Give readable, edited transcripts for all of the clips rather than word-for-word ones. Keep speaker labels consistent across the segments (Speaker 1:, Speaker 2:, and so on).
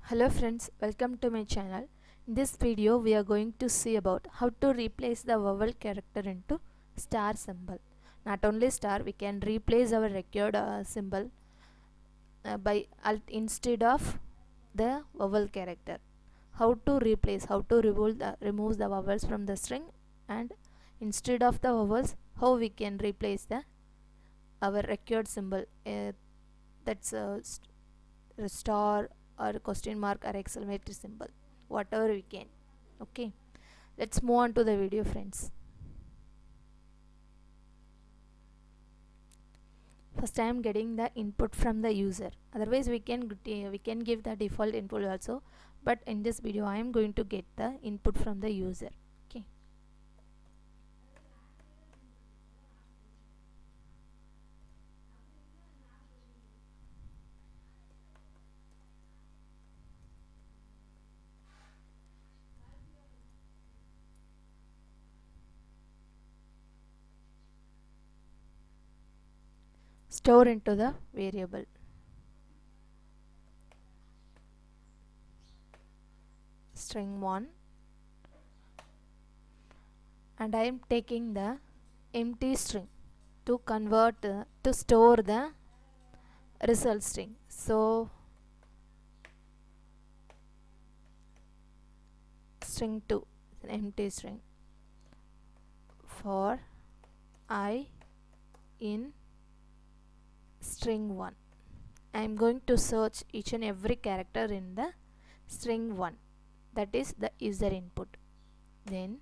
Speaker 1: Hello friends, welcome to my channel. In this video we are going to see about how to replace the vowel character into star symbol. Not only star, we can replace our required symbol by alt instead of the vowel character. How to replace, how to remove the vowels from the string, and instead of the vowels how we can replace the our required symbol, that's a star or question mark or exclamatory symbol, whatever we can. Okay, let's move on to the video, friends. First I am getting the input from the user, otherwise we can give the default input also, but in this video I am going to get the input from the user. Okay, store into the variable string1, and I am taking the empty string to convert to store the result string. So string2 is an empty string for I in string1. I am going to search each and every character in the string1, that is the user input. Then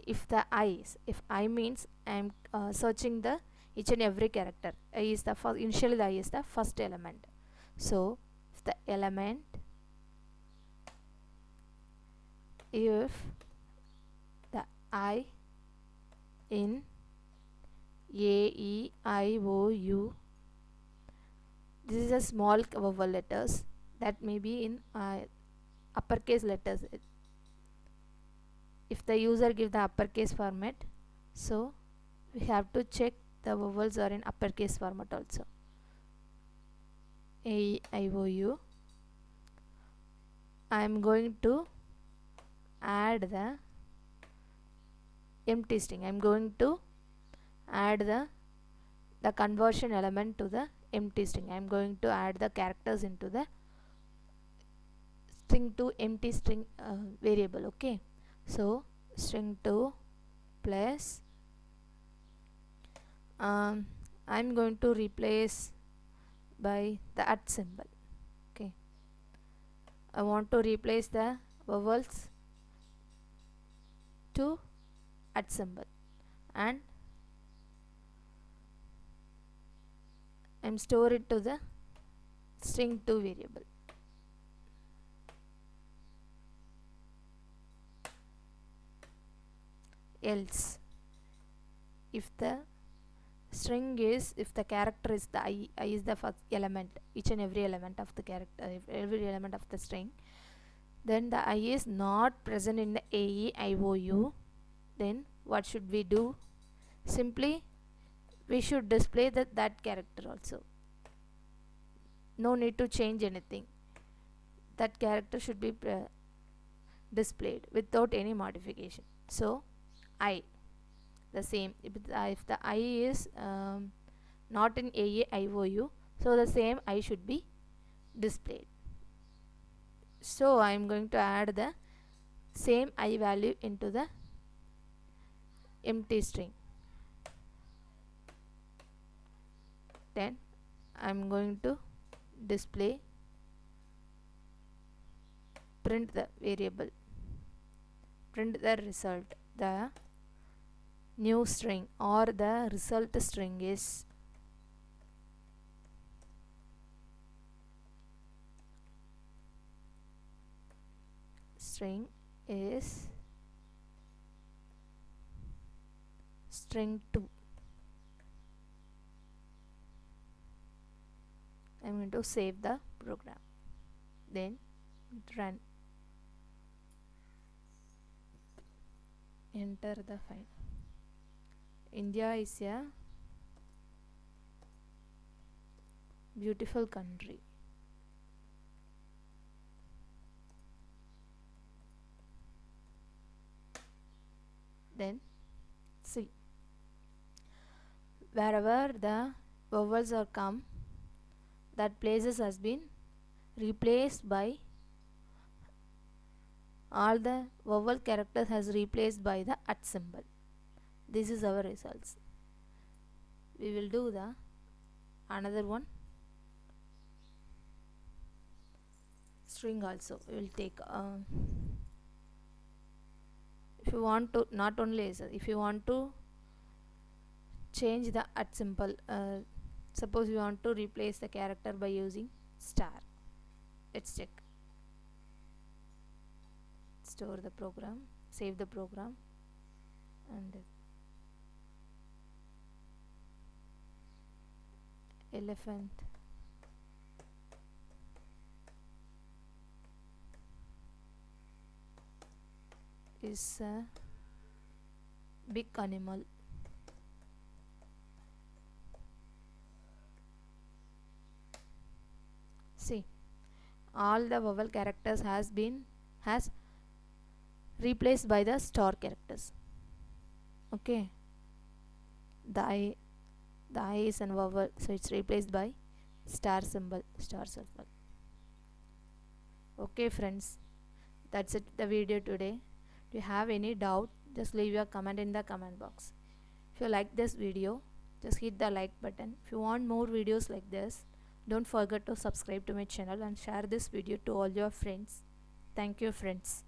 Speaker 1: if I means I am searching the each and every character. I is the first, initially the I is the first element. So if the element, if the I in A, E, I, O, U, this is a small vowel letters, that may be in uppercase letters. If the user give the uppercase format, so we have to check the vowels are in uppercase format also. A, I, O, U. I am going to add the empty string. I am going to add the conversion element to the empty string. I am going to add the characters into the string to empty string variable. Okay, so string2 plus I'm going to replace by the at symbol. Okay, I want to replace the vowels to at symbol, and I'm store it to the string2 variable. Else, if the string is, if the character is the I is the first element, each and every element of the character, every element of the string, then the I is not present in the A, I, O, U, then what should we do? Simply we should display that character also. No need to change anything. That character should be displayed without any modification. So I, the same, if the I is not in A, I, O, U, so the same I should be displayed. So I am going to add the same I value into the empty string. Then I am going to display, print the variable, print the result. The new string or the result string is string2. I'm going to save the program, then run, enter the file. India is a beautiful country. Then see, wherever the vowels are come, that places has been replaced by all the vowel characters has replaced by the at symbol. This is our results. We will do the another one string also. We will take if you want to, not only if you want to change the at symbol, suppose you want to replace the character by using star. Let's check. Store the program, save the program, and elephant is a big animal. See, all the vowel characters has replaced by the star characters. Okay, the I is an vowel, so it's replaced by star symbol. Okay friends, that's it, the video today. If you have any doubt, just leave your comment in the comment box. If you like this video, just hit the like button. If you want more videos like this, don't forget to subscribe to my channel and share this video to all your friends. Thank you friends.